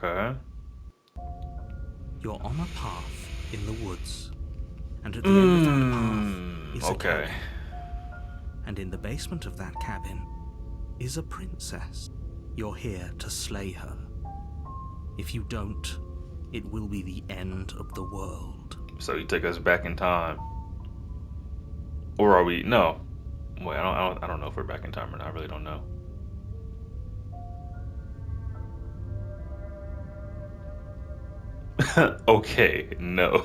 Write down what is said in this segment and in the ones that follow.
Okay. You're on a path in the woods, and at the end of that path is a Okay. cabin. And in the basement of that cabin is a princess. You're here to slay her. If you don't, it will be the end of the world. So you take us back in time, or are we? No. Wait, I don't know if we're back in time or not. I really don't know. Okay, no.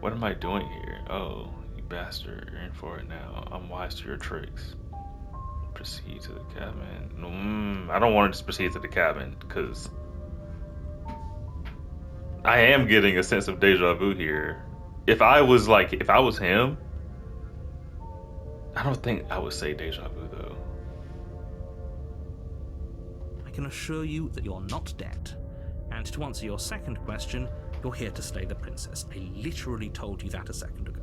What am I doing here? Oh, you bastard! You're in for it now. I'm wise to your tricks. Proceed to the cabin. I don't want to just proceed to the cabin because I am getting a sense of deja vu here. If I was him, I don't think I would say deja vu though. I can assure you that you're not dead. And to answer your second question, you're here to slay the princess. I literally told you that a second ago.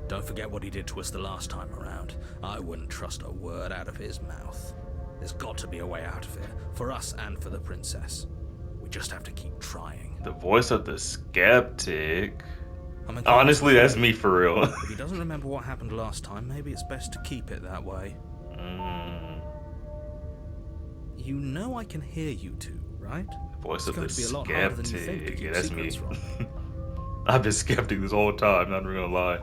Don't forget what he did to us the last time around. I wouldn't trust a word out of his mouth. There's got to be a way out of here, for us and for the princess. We just have to keep trying. The voice of the skeptic. Honestly, that's me for real. If he doesn't remember what happened last time, maybe it's best to keep it that way. You know I can hear you two, right? Voice it's of going the to be a lot harder than you think to skeptic. keep Yeah, that's me. secrets from. I've been skeptic this whole time, not gonna lie.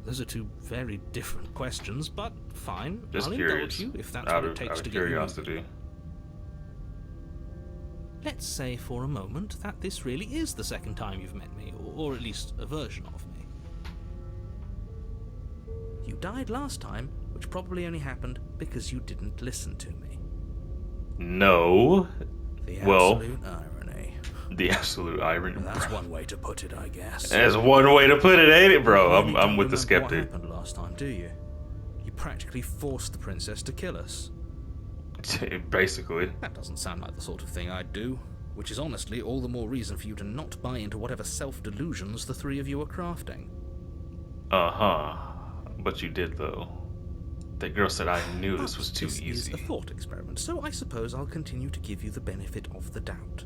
Those are two very different questions, but fine. Just I'll curious. indulge you if that's Out what it of takes to get curiosity. you moving. Let's say for a moment that this really is the second time you've met me, or at least a version of me. You died last time, which probably only happened because you didn't listen to me. No. The Well, absolute irony. The absolute irony. Well, that's one way to put it, I guess. That's one way to put it, ain't it, bro? You really I'm don't with the remember skeptic. What happened last time, do you? You practically forced the princess to kill us. Basically. That doesn't sound like the sort of thing I'd do, which is honestly all the more reason for you to not buy into whatever self-delusions the three of you are crafting. Uh-huh. But you did, though. That girl said I knew this was too easy. This is a thought experiment, so I suppose I'll continue to give you the benefit of the doubt.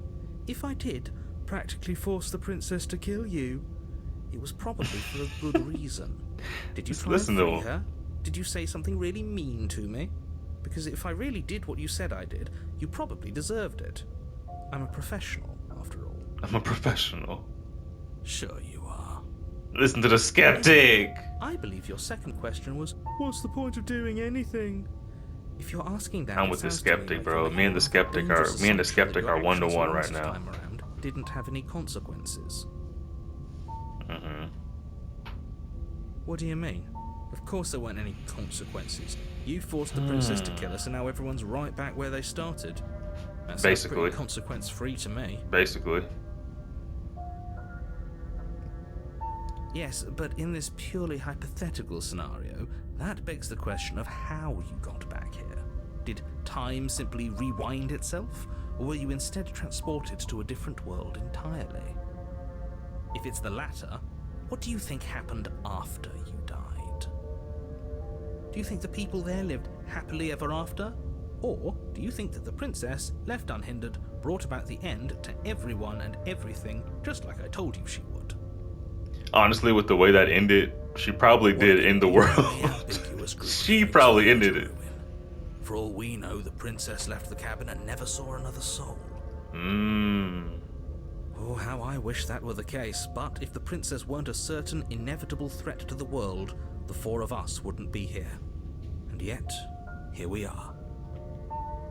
If I did practically force the princess to kill you, it was probably for a good reason. Did you try and free her? Did you say something really mean to me? Because if I really did what you said I did, you probably deserved it. I'm a professional, after all. I'm a professional. Sure you are. Listen to the skeptic! I believe your second question was, what's the point of doing anything? If you're asking that, I'm with the skeptic, bro. Me and the skeptic are 1-to-1 right now. Time around didn't have any consequences. What do you mean? Of course there weren't any consequences. You forced the princess to kill us, and now everyone's right back where they started. That sounds pretty consequence-free to me. Basically. Yes, but in this purely hypothetical scenario, that begs the question of how you got back here. Did time simply rewind itself, or were you instead transported to a different world entirely? If it's the latter, what do you think happened after you died? Do you think the people there lived happily ever after? Or do you think that the princess, left unhindered, brought about the end to everyone and everything, just like I told you she would? Honestly, with the way that ended, she probably did end the world. She probably ended it. For all we know, the princess left the cabin and never saw another soul. Oh, how I wish that were the case, but if the princess weren't a certain, inevitable threat to the world, the four of us wouldn't be here. And yet, here we are.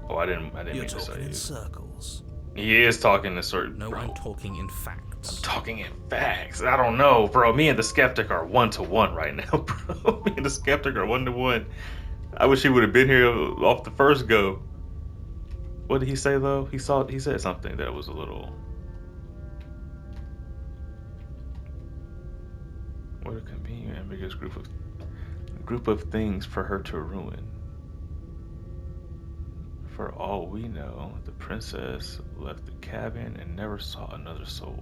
Oh, I didn't mean to say You're talking in it. circles. He is talking in certain. No, I'm talking in facts. I'm talking in facts. I don't know, bro. Me and the skeptic are 1-to-1 right now, bro. Me and the skeptic are 1-to-1. I wish he would have been here off the first go. What did he say though? He said something that was a little. What a convenient, ambiguous group of things for her to ruin. For all we know, the princess left the cabin and never saw another soul.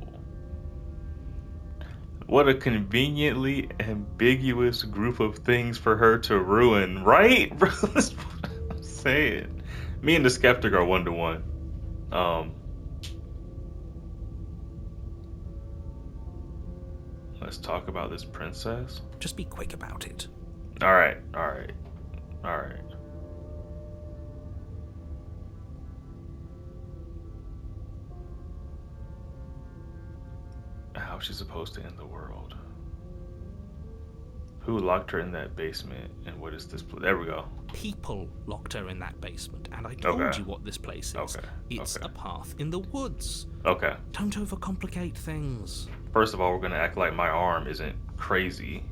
What a conveniently ambiguous group of things for her to ruin, right? Bro, that's what I'm saying. Me and the skeptic are 1-to-1. Um, let's talk about this princess. Just be quick about it. All right, all right, all right. How's she supposed to end the world? Who locked her in that basement? And what is this? There we go. People locked her in that basement, and I told you what this place is. Okay. It's a path in the woods. Okay. Don't overcomplicate things. First of all, we're gonna act like my arm isn't crazy,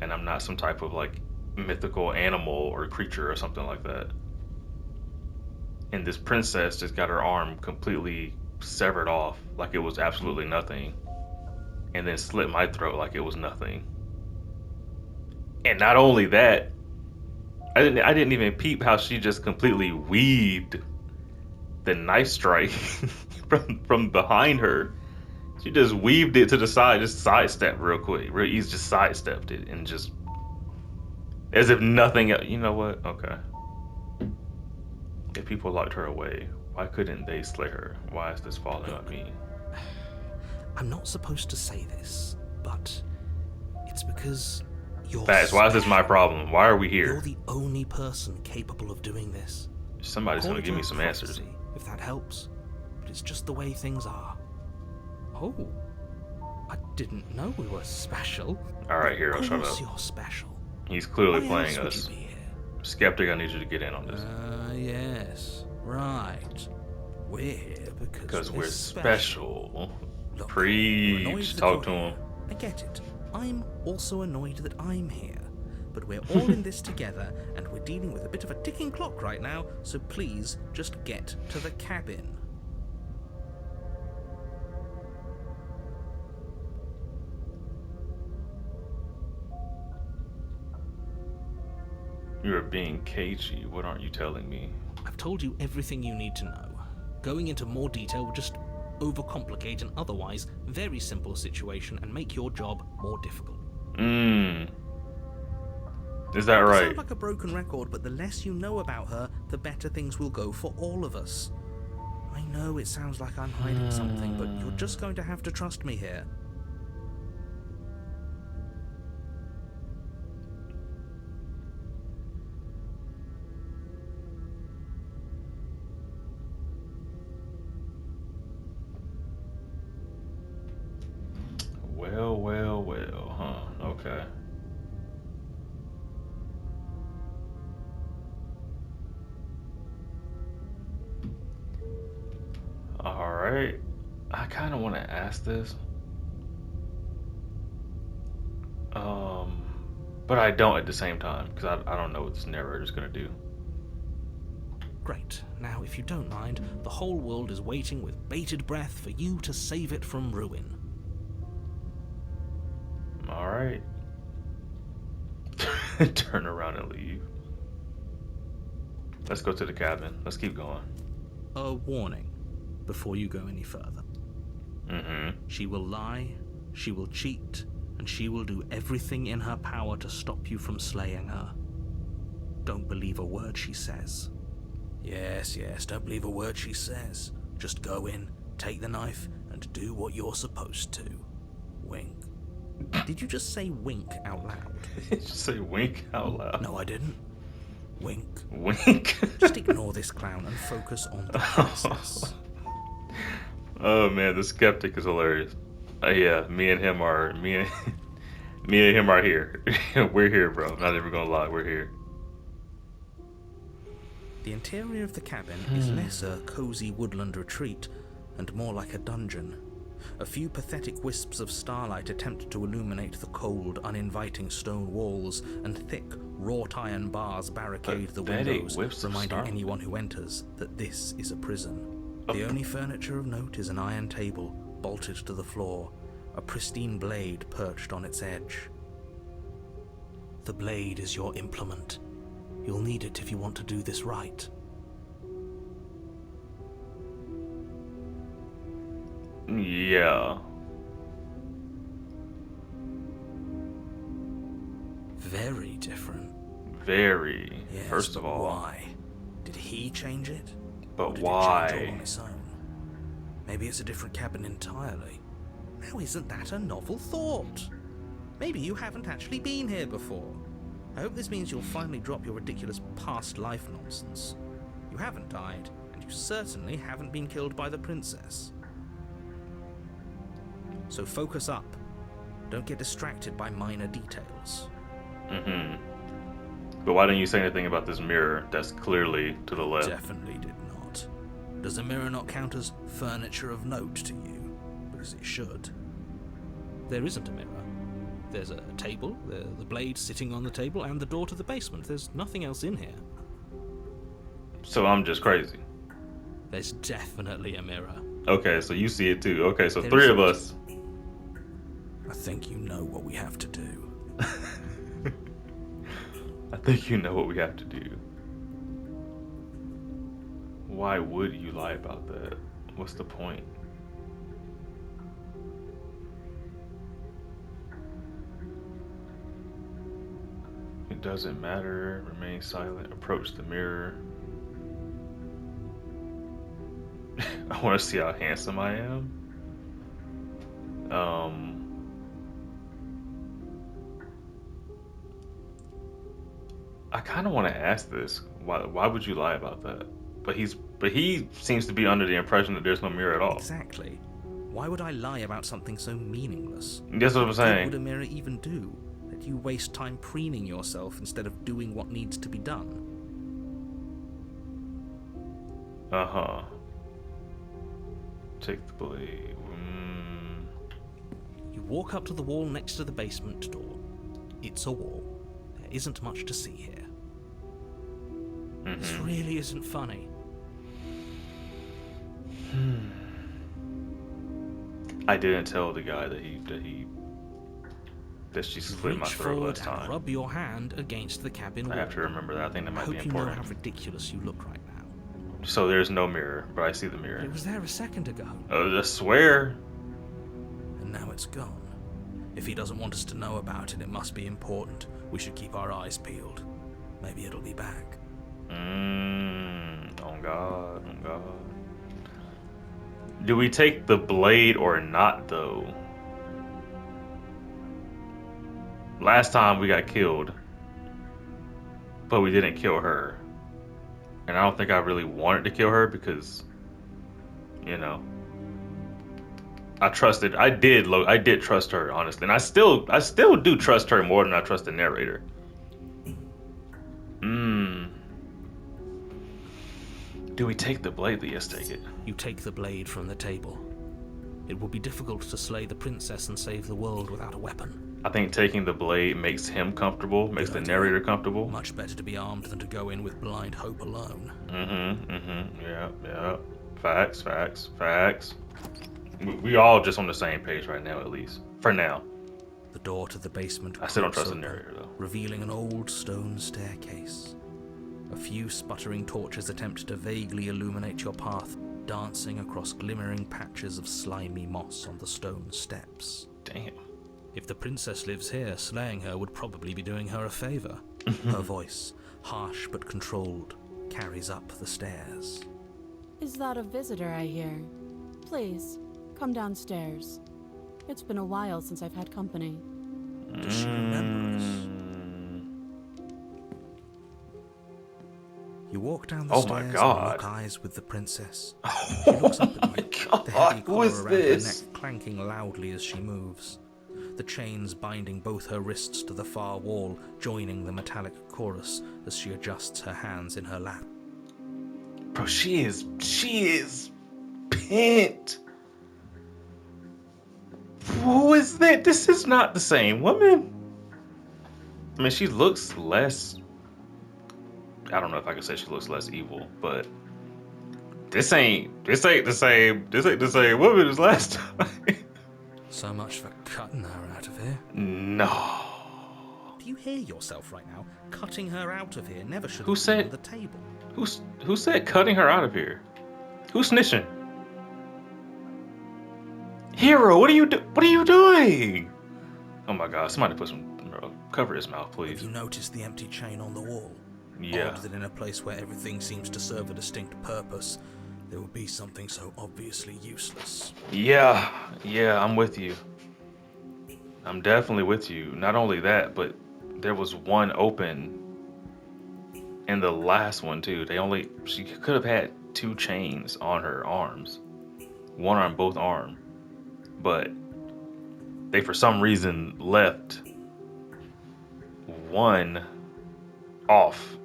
and I'm not some type of like mythical animal or creature or something like that. And this princess just got her arm completely severed off like it was absolutely nothing, and then slit my throat like it was nothing. And not only that, I didn't even peep how she just completely weaved the knife strike from behind her. She just weaved it to the side, just sidestepped real quick, real easy, just sidestepped it, and just as if nothing. You know what? Okay. If people locked her away, why couldn't they slay her? Why is this falling on me? I'm not supposed to say this, but it's because you're Facts. Why is this my problem? Why are we here? You're the only person capable of doing this. Somebody's gonna give me some answers. If that helps. But it's just the way things are. Oh. I didn't know we were special. Alright, Hero, shut up. Of course you're special. He's clearly Why playing else us. would you be here? Skeptic, I need you to get in on this. Yes. Right. We're here Because we're special. Look, Preach. Talk to him. I get it. I'm also annoyed that I'm here. But we're all in this together, and we're dealing with a bit of a ticking clock right now, so please just get to the cabin. You're being cagey. What aren't you telling me? I've told you everything you need to know. Going into more detail would just overcomplicate an otherwise very simple situation and make your job more difficult. Is that right? I sound like a broken record, but the less you know about her, the better things will go for all of us. I know it sounds like I'm hiding something, but you're just going to have to trust me here. Well, huh? Okay. Alright. I kind of want to ask this. But I don't at the same time, because I don't know what this narrator's going to do. Great. Now, if you don't mind, the whole world is waiting with bated breath for you to save it from ruin. Alright. Turn around and leave. Let's go to the cabin. Let's keep going. A warning before you go any further. She will lie, she will cheat, and she will do everything in her power to stop you from slaying her. Don't believe a word she says. Yes, don't believe a word she says. Just go in, take the knife, and do what you're supposed to. Wink. Did you just say wink out loud? Did you say wink out loud? No, I didn't. Wink. Wink? Just ignore this clown and focus on the princess. Oh man, the skeptic is hilarious. Yeah, me and him are here. We're here, bro. I'm not even gonna lie, we're here. The interior of the cabin is less a cozy woodland retreat and more like a dungeon. A few pathetic wisps of starlight attempt to illuminate the cold, uninviting stone walls, and thick, wrought iron bars barricade the windows, reminding anyone who enters that this is a prison. The only furniture of note is an iron table, bolted to the floor, a pristine blade perched on its edge. The blade is your implement. You'll need it if you want to do this right. Yeah. Very different. Very. Yes, First of but all. why? Did he change it? Or But did it change all why? on its own? Maybe it's a different cabin entirely. Now isn't that a novel thought? Maybe you haven't actually been here before. I hope this means you'll finally drop your ridiculous past life nonsense. You haven't died, and you certainly haven't been killed by the princess. So focus up. Don't get distracted by minor details. Mm-hmm. But why didn't you say anything about this mirror that's clearly to the left? Definitely did not. Does the mirror not count as furniture of note to you? Because it should. There isn't a mirror. There's a table, the blade sitting on the table, and the door to the basement. There's nothing else in here. So I'm just crazy. There's definitely a mirror. Okay, so you see it too. Okay, so There three of isn't. us. I think you know what we have to do. I think you know what we have to do. Why would you lie about that? What's the point? It doesn't matter. Remain silent. Approach the mirror. I want to see how handsome I am. I kind of want to ask this. Why would you lie about that? But he seems to be under the impression that there's no mirror at all. Exactly. Why would I lie about something so meaningless? That's what I'm What saying. would a mirror even do? That you waste time preening yourself instead of doing what needs to be done? Uh-huh. Take the blade. You walk up to the wall next to the basement door. It's a wall. There isn't much to see here. This really isn't funny. I didn't tell the guy that she slit my Reach throat forward last and time. rub your hand against the cabin wall. I have to remember that. I think that I might be hope you know important. how ridiculous you look right now. So there's no mirror, but I see the But mirror. it was there a second ago, I swear. and now it's gone. If he doesn't want us to know about it, it must be important. We should keep our eyes peeled. Maybe it'll be back. Oh God. Oh God. Do we take the blade or not, though? Last time we got killed, but we didn't kill her. And I don't think I really wanted to kill her because, you know, I did trust her, honestly. And I still do trust her more than I trust the narrator. Do we take the blade? Yes, take it. You take the blade from the table. It will be difficult to slay the princess and save the world without a weapon. I think taking the blade makes him comfortable, makes the Good idea. narrator comfortable. Much better to be armed than to go in with blind hope alone. Yeah. Facts. We all just on the same page right now, at least. For now. The door to the basement I still don't creaks trust the open, narrator, though. revealing an old stone staircase. A few sputtering torches attempt to vaguely illuminate your path, dancing across glimmering patches of slimy moss on the stone steps. Damn. If the princess lives here, slaying her would probably be doing her a favor. Her voice, harsh but controlled, carries up the stairs. Is that a visitor I hear? Please, come downstairs. It's been a while since I've had company. Does she remember us? You walk down the Oh stairs my and God. lock eyes with the princess. She looks up at you, the heavy Who collar is around this? her neck clanking loudly as she moves. The chains binding both her wrists to the far wall, joining the metallic chorus as she adjusts her hands in her lap. Bro, she is pent. Who is that? This is not the same woman. I mean, she looks less. I don't know if I can say she looks less evil, but this ain't the same woman as last time. So much for cutting her out of here. No. Do you hear yourself right now? Cutting her out of here never should Who have said- been on the table. Who said cutting her out of here? Who's snitching? Hero, what are you doing? Oh my god, somebody put some cover his mouth, Have please. you noticed the empty chain on the wall? Yeah. Odd that in a place where everything seems to serve a distinct purpose, there would be something so obviously useless. Yeah, I'm with you. I'm definitely with you. Not only that, but there was one open in the last one too. She could have had 2 chains on her arms. One on both arms. But they for some reason left one off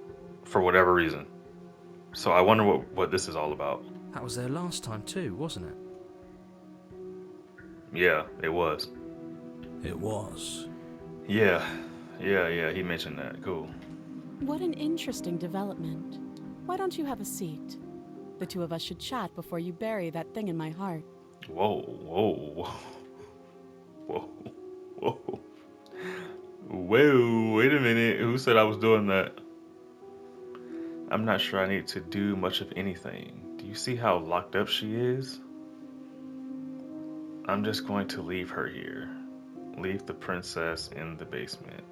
for whatever reason. So I wonder what this is all about. That was there last time too, wasn't it? Yeah, it was. It was. Yeah, he mentioned that. Cool. What an interesting development. Why don't you have a seat? The two of us should chat before you bury that thing in my heart. Whoa. Whoa, wait a minute. Who said I was doing that? I'm not sure I need to do much of anything. Do you see how locked up she is? I'm just going to leave her here. Leave the princess in the basement.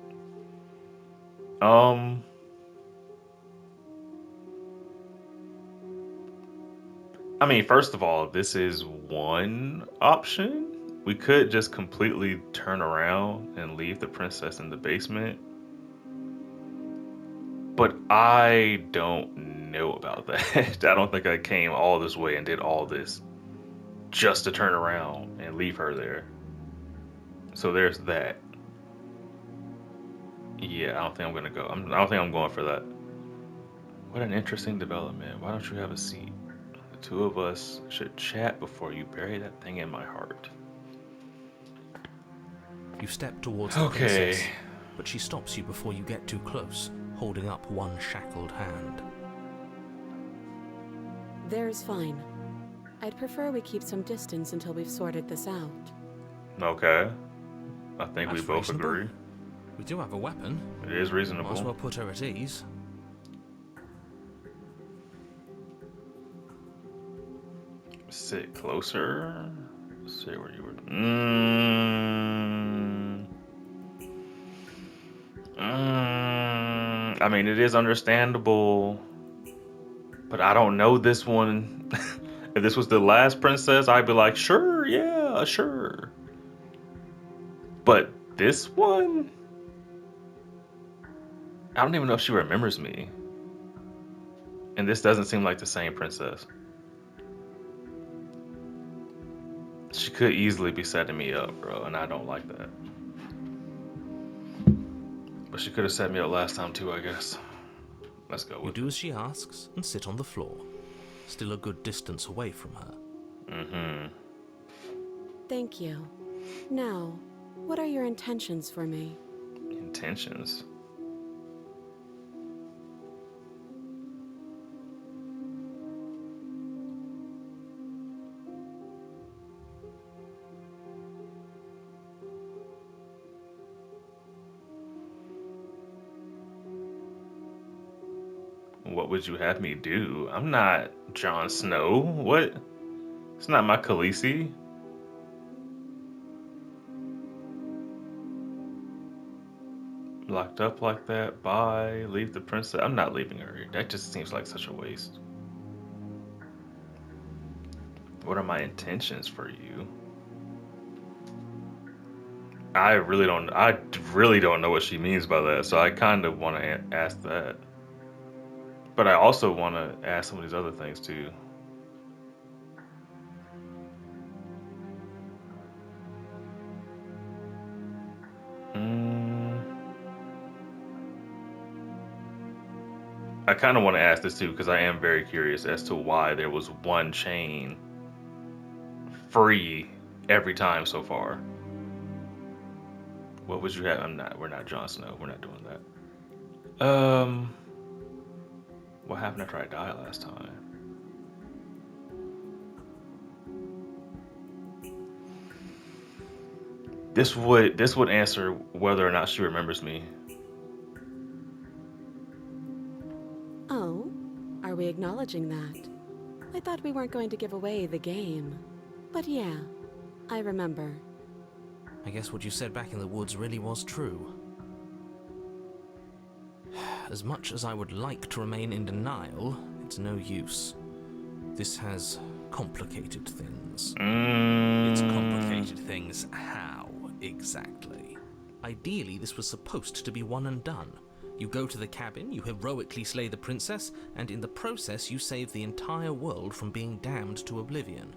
I mean, first of all, this is one option. We could just completely turn around and leave the princess in the basement. But I don't know about that. I don't think I came all this way and did all this just to turn around and leave her there. So there's that. Yeah, I don't think I'm gonna go. I don't think I'm going for that. What an interesting development. Why don't you have a seat? The two of us should chat before you bury that thing in my heart. You step towards the princess, but she stops you before you get too close, holding up one shackled hand. There's fine. I'd prefer we keep some distance until we've sorted this out. Okay. I think we That's both reasonable. agree. We do have a weapon. It is reasonable. Might as well put her at ease. Sit closer. Sit where you were. I mean, it is understandable, but I don't know this one. If this was the last princess, I'd be like, sure, yeah, sure. But this one, I don't even know if she remembers me. And this doesn't seem like the same princess. She could easily be setting me up, bro, and I don't like that. But she could have set me up last time too, I guess. Let's go You with do as she asks and sit on the floor, still a good distance away from her. Thank you. Now, what are your intentions for me? intentions. What would you have me do? I'm not Jon Snow. What? It's not my Khaleesi. Locked up like that. Bye. Leave the princess. I'm not leaving her. That just seems like such a waste. What are my intentions for you? I really don't know what she means by that, so I kind of want to ask that. But I also want to ask some of these other things too. I kind of want to ask this too because I am very curious as to why there was one chain free every time so far. What would you have? We're not Jon Snow. We're not doing that. What happened after I died last time? This would answer whether or not she remembers me. Oh, are we acknowledging that? I thought we weren't going to give away the game. But yeah, I remember. I guess what you said back in the woods really was true. As much as I would like to remain in denial, it's no use. This has complicated things. It's complicated things how, exactly? Ideally, this was supposed to be one and done. You go to the cabin, you heroically slay the princess, and in the process you save the entire world from being damned to oblivion.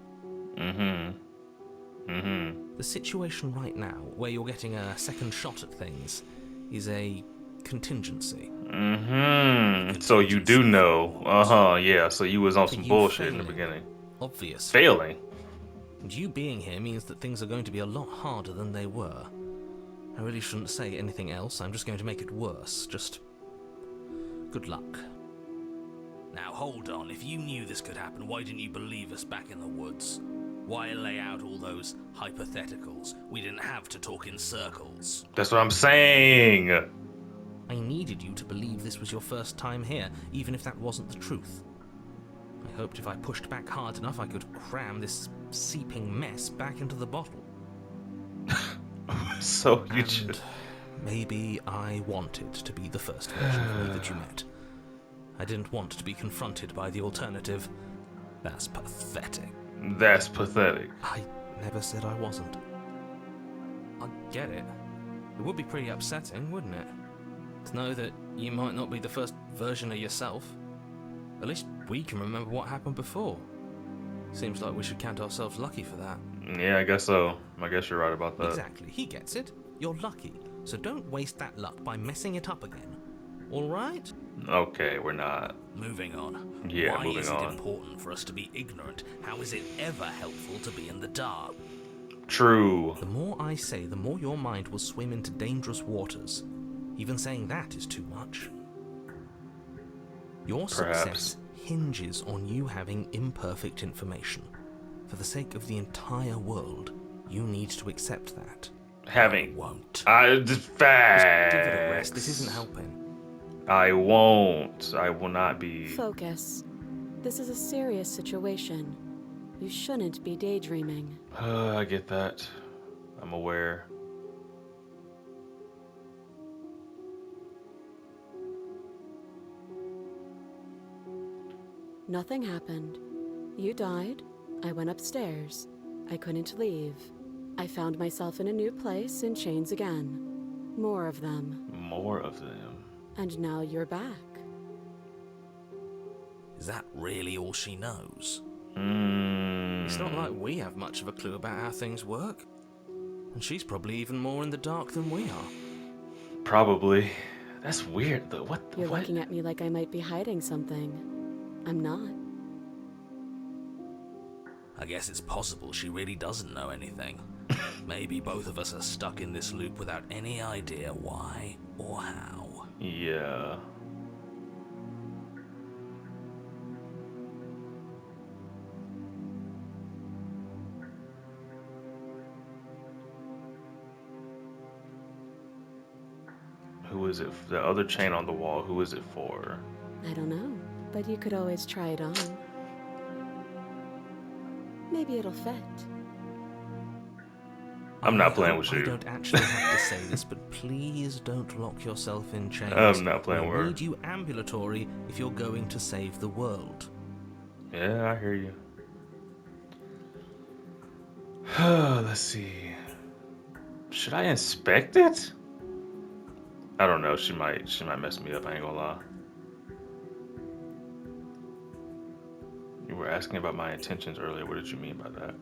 The situation right now, where you're getting a second shot at things, is a contingency. So you do know. Yeah, so you was on some bullshit in the beginning. Obviously. Failing? And you being here means that things are going to be a lot harder than they were. I really shouldn't say anything else, I'm just going to make it worse. Just good luck. Now hold on, if you knew this could happen, why didn't you believe us back in the woods? Why lay out all those hypotheticals? We didn't have to talk in circles. That's what I'm saying. I needed you to believe this was your first time here, even if that wasn't the truth. I hoped if I pushed back hard enough, I could cram this seeping mess back into the bottle. So you should... Maybe I wanted to be the first version of me that you met. I didn't want to be confronted by the alternative. That's pathetic. That's pathetic. I never said I wasn't. I get it. It would be pretty upsetting, wouldn't it? To know that you might not be the first version of yourself. At least we can remember what happened before. Seems like we should count ourselves lucky for that. Yeah, I guess so. I guess you're right about that. Exactly. He gets it. You're lucky. So don't waste that luck by messing it up again. All right? Okay, we're not. Moving on. Yeah, Why moving is on. it important for us to be ignorant? How is it ever helpful to be in the dark? True. The more I say, the more your mind will swim into dangerous waters. Even saying that is too much. Your success hinges on you having imperfect information. For the sake of the entire world, you need to accept that. Having. Won't. Facts. Just give it a rest. This isn't helping. I won't. I will not be. Focus. This is a serious situation. You shouldn't be daydreaming. I get that. I'm aware. Nothing happened. You died. I went upstairs. I couldn't leave. I found myself in a new place in chains again. More of them. More of them. And now you're back. Is that really all she knows? Mm. It's not like we have much of a clue about how things work. And she's probably even more in the dark than we are. Probably. That's weird though. What the You're what? looking at me like I might be hiding something. I'm not. I guess it's possible she really doesn't know anything. Maybe both of us are stuck in this loop without any idea why or how. Yeah. Who is it? The other chain on the wall, who is it for? I don't know, but you could always try it on. Maybe it'll fit. I'm not playing with I you. don't actually have to say this, but please don't lock yourself in chains. I'm not playing with We her. need you ambulatory if you're going to save the world. Yeah, I hear you. Let's see. Should I inspect it? I don't know. She might mess me up. I ain't gonna lie. You were asking about my intentions earlier. What did you mean by that?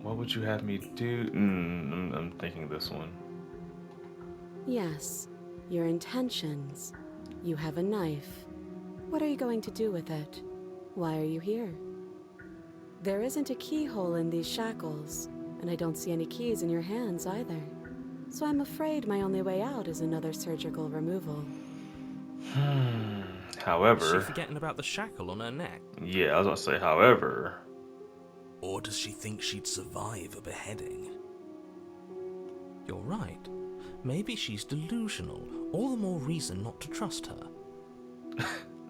What would you have me do? I'm thinking this one. Yes, your intentions. You have a knife. What are you going to do with it? Why are you here? There isn't a keyhole in these shackles, and I don't see any keys in your hands either. So I'm afraid my only way out is another surgical removal. Is she However, forgetting about the shackle on her neck? yeah, I was gonna say, however, Or does she think she'd survive a beheading? You're right. Maybe she's delusional. All the more reason not to trust her.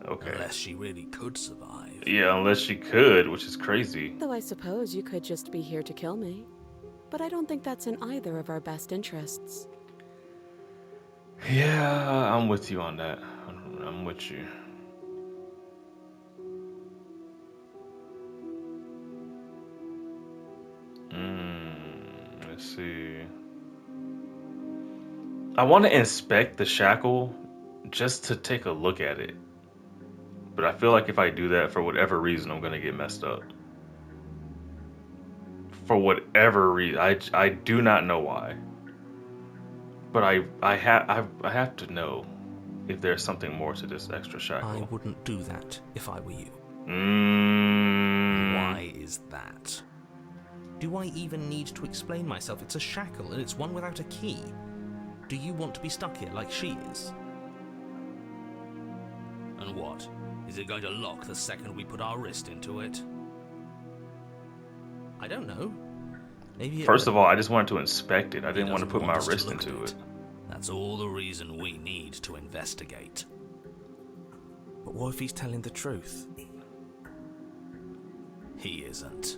Okay. Unless she really could survive. Yeah, unless she could, which is crazy. Though I suppose you could just be here to kill me. But I don't think that's in either of our best interests. Yeah, I'm with you on that. I'm with you. Let's see. I want to inspect the shackle just to take a look at it. But I feel like if I do that, for whatever reason, I'm going to get messed up. For whatever reason. I do not know why. But I have to know if there's something more to this extra shackle. I wouldn't do that if I were you. Mm. Why is that? Do I even need to explain myself? It's a shackle, and it's one without a key. Do you want to be stuck here like she is? And what? Is it going to lock the second we put our wrist into it? I don't know. Maybe First of all, I just wanted to inspect it. I didn't want to put my us to wrist look into at it. That's all the reason we need to investigate. But what if he's telling the truth? He isn't.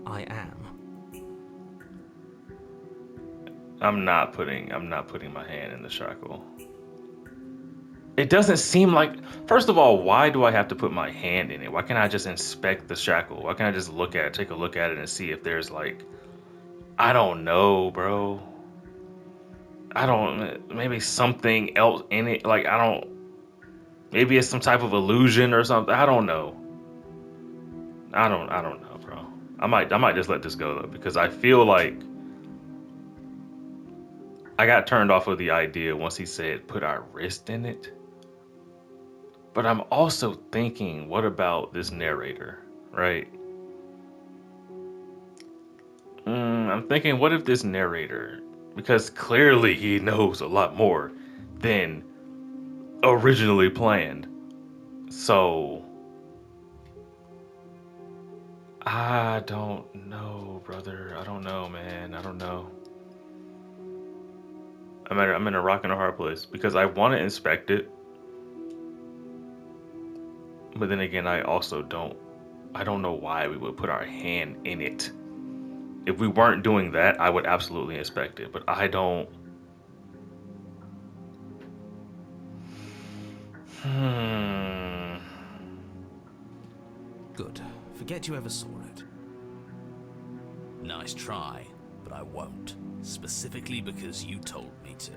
I am. I'm not putting my hand in the shackle. It doesn't seem like, first of all, why do I have to put my hand in it? Why can't I just inspect the shackle? Why can't I just take a look at it and see if there's like, I don't know, bro. Maybe something else in it. Like, maybe it's some type of illusion or something. I don't know. I don't know, bro. I might just let this go though, because I feel like I got turned off of the idea once he said put our wrist in it. But I'm also thinking, what about this narrator, right? I'm thinking, what if this narrator, because clearly he knows a lot more than originally planned. So, I don't know, brother. I don't know, man. I don't know. I'm in a rock and a hard place because I want to inspect it. But then again, I don't know why we would put our hand in it. If we weren't doing that, I would absolutely inspect it. But I don't. Good. Forget you ever saw it. Nice try, but I won't. Specifically because you told me to.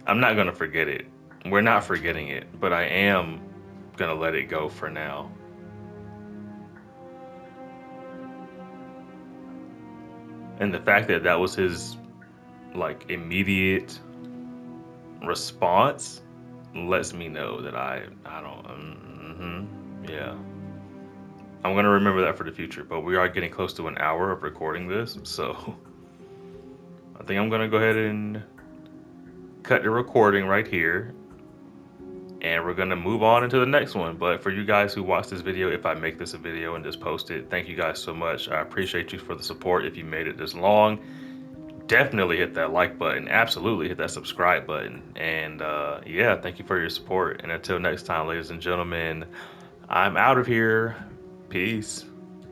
I'm not gonna forget it. We're not forgetting it, but I am gonna let it go for now. And the fact that that was his like immediate response lets me know that I don't. Yeah, I'm gonna remember that for the future. But we are getting close to an hour of recording this, so I think I'm gonna go ahead and cut the recording right here, and we're gonna move on into the next one. But for you guys who watch this video, if I make this a video and just post it, thank you guys so much. I appreciate you for the support. If you made it this long, definitely hit that like button. Absolutely hit that subscribe button. And yeah, thank you for your support. And until next time, ladies and gentlemen, I'm out of here. Peace.